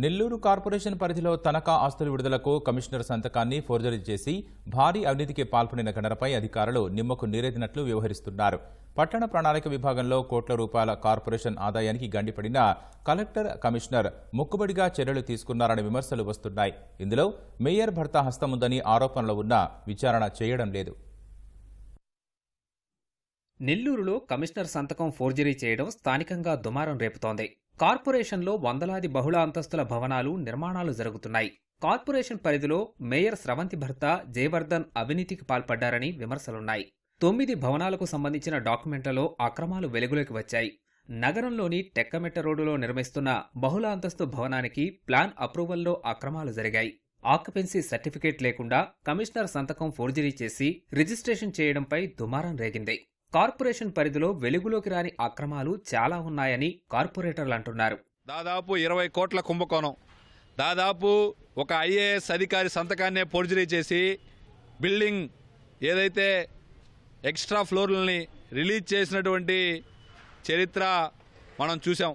Nellore corporation పరిధిలో తనఖా ఆస్తుల విడుదలకు కమిషనర్ సంతకాన్ని ఫోర్జరీ చేసి భారీ అవినీతికి పాల్పడిన ఘటనపై అధికారులు నిమ్మకు నీరెత్తినట్లు వ్యవహరిస్తున్నారు. పట్టణ ప్రణాళిక విభాగంలో కోట్ల రూపాయల కార్పొరేషన్ ఆదాయానికి గండిపడిన కలెక్టర్, కమిషనర్ మొక్కుబడిగా చర్యలు తీసుకున్నారనే విమర్శలు వస్తున్నాయి. ఇందులో మేయర్ భర్త హస్తముందని ఆరోపణలు ఉన్నా విచారణ చేయడం లేదు. నెల్లూరులో కమిషనర్ సంతకం ఫోర్జరీ చేయడం స్థానికంగా దుమారం రేపుతోంది. కార్పొరేషన్లో వందలాది బహుళ అంతస్తుల భవనాలు, నిర్మాణాలు జరుగుతున్నాయి. కార్పొరేషన్ పరిధిలో మేయర్ స్రవంతి భర్త జయవర్ధన్ అవినీతికి పాల్పడ్డారని విమర్శలున్నాయి. 9 భవనాలకు సంబంధించిన డాక్యుమెంట్లలో అక్రమాలు వెలుగులోకి వచ్చాయి. నగరంలోని టెక్కమెట్ట రోడ్డులో నిర్మిస్తున్న బహుళ అంతస్తు భవనానికి ప్లాన్ అప్రూవల్లో అక్రమాలు జరిగాయి. ఆక్యుపెన్సీ సర్టిఫికేట్ లేకుండా కమిషనర్ సంతకం ఫోర్జరీ చేసి రిజిస్ట్రేషన్ చేయడంపై దుమారం రేగింది. కార్పొరేషన్ పరిధిలో వెలుగులోకి రాని అక్రమాలు చాలా ఉన్నాయని కార్పొరేటర్లు అంటున్నారు. దాదాపు 20 కోట్ల కుంభకోణం, దాదాపు ఒక ఐఏఎస్ అధికారి సంతకాన్నే ఫోర్జరీ చేసి బిల్డింగ్ ఏదైతే ఎక్స్ట్రా ఫ్లోర్లని రిలీజ్ చేసినటువంటి చరిత్ర మనం చూసాం.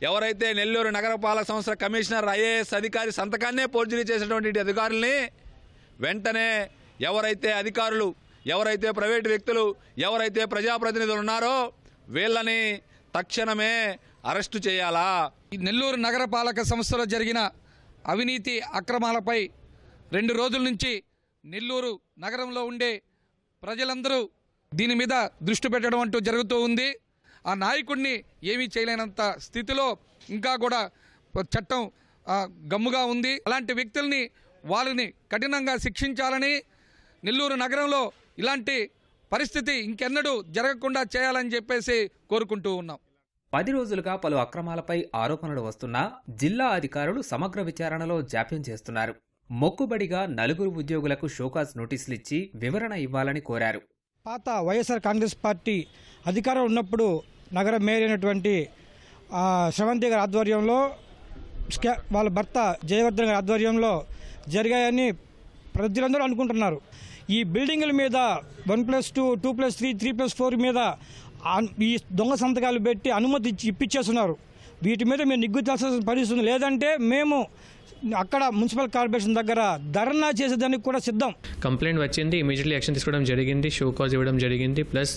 ఎవరైతే నెల్లూరు నగరపాలక సంస్థ కమిషనర్, ఐఏఎస్ అధికారి సంతకాన్నే ఫోర్జరీ చేసినటువంటి అధికారుల్ని వెంటనే ఎవరైతే అధికారులు, ఎవరైతే ప్రైవేటు వ్యక్తులు, ఎవరైతే ప్రజాప్రతినిధులు ఉన్నారో వీళ్ళని తక్షణమే అరెస్టు చేయాలా. నెల్లూరు నగరపాలక సంస్థలో జరిగిన అవినీతి అక్రమాలపై 2 రోజుల నుంచి నెల్లూరు నగరంలో ఉండే ప్రజలందరూ దీని మీద దృష్టి పెట్టడం అంటూ జరుగుతూ ఉంది. ఆ నాయకుడిని ఏమీ చేయలేనంత స్థితిలో ఇంకా కూడా చట్టం గమ్ముగా ఉంది. అలాంటి వ్యక్తుల్ని వాళ్ళని కఠినంగా శిక్షించాలని, నెల్లూరు నగరంలో ఇలాంటి పరిస్థితి ఇంకెన్నడూ జరగకుండా చేయాలని చెప్పేసి కోరుకుంటూ ఉన్నాం. 10 రోజులుగా పలు అక్రమాలపై ఆరోపణలు వస్తున్నా జిల్లా అధికారులు సమగ్ర విచారణలో జాప్యం చేస్తున్నారు. మొక్కుబడిగా 4 ఉద్యోగులకు షోకాజ్ నోటీసులు ఇచ్చి వివరణ ఇవ్వాలని కోరారు. పాత వైఎస్ఆర్ కాంగ్రెస్ పార్టీ అధికారం ఉన్నప్పుడు నగర మేయర్ అయినటువంటి శ్రవంతి గారి ఆధ్వర్యంలో, వాళ్ళ భర్త జయవర్ధన్ గారి ఆధ్వర్యంలో జరిగాయని ప్రజలందరూ అనుకుంటున్నారు. ఈ బిల్డింగుల మీద 1+2, 2+3, 3+4 మీద ఈ దొంగ సంతకాలు పెట్టి అనుమతి ఇప్పించేస్తున్నారు. వీటి మీద మేము నిగ్గుతాల్సిన పరిస్థితి. లేదంటే మేము అక్కడ మున్సిపల్ కార్పొరేషన్ దగ్గర ధర్నా చేసేదానికి కూడా సిద్ధం. కంప్లైంట్ వచ్చింది, ఇమీడియట్లీ యాక్షన్ తీసుకోవడం జరిగింది, షో కాజ్ ఇవ్వడం జరిగింది, ప్లస్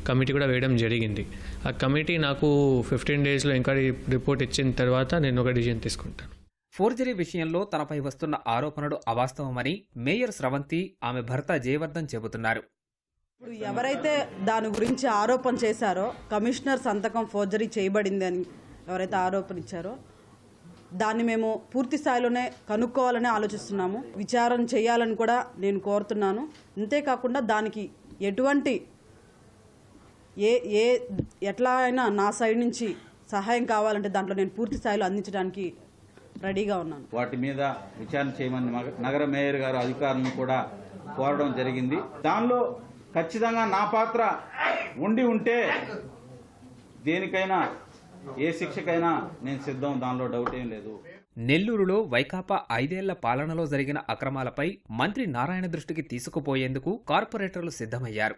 కమిటీ కూడా వేయడం జరిగింది. ఆ కమిటీ నాకు 15 డేస్లో ఎంక్వైరీ రిపోర్ట్ ఇచ్చిన తర్వాత నేను ఒక డిసిజన్ తీసుకుంటాను. ఫోర్జరీ విషయంలో తనపై వస్తున్న ఆరోపణలు అవాస్తవమని మేయర్ స్రవంతి, ఆమె భర్త జయవర్ధన్ చెబుతున్నారు. ఇప్పుడు ఎవరైతే దాని గురించి ఆరోపణ చేశారో, కమిషనర్ సంతకం ఫోర్జరీ చేయబడింది అని ఎవరైతే ఆరోపణ ఇచ్చారో దాన్ని మేము పూర్తి స్థాయిలోనే కనుక్కోవాలని ఆలోచిస్తున్నాము. విచారణ చేయాలని కూడా నేను కోరుతున్నాను. అంతేకాకుండా దానికి ఎటువంటి ఎట్లా అయినా నా సైడ్ నుంచి సహాయం కావాలంటే దాంట్లో నేను పూర్తి స్థాయిలో అందించడానికి రెడీగా ఉన్నాను. వాటి మీద విచారణ చేయమని నగర మేయర్ గారు అధికారులను కూడా కోరడం జరిగింది. దానిలో ఖచ్చితంగా నా పాత్ర ఉండి ఉంటే దేనికైనా, ఏ శిక్షకైనా నేను సిద్ధం, దానిలో డౌట్ ఏం లేదు. నెల్లూరులో వైకాపా 5 ఏళ్ల పాలనలో జరిగిన అక్రమాలపై మంత్రి నారాయణ దృష్టికి తీసుకుపోయేందుకు కార్పొరేటర్లు సిద్ధమయ్యారు.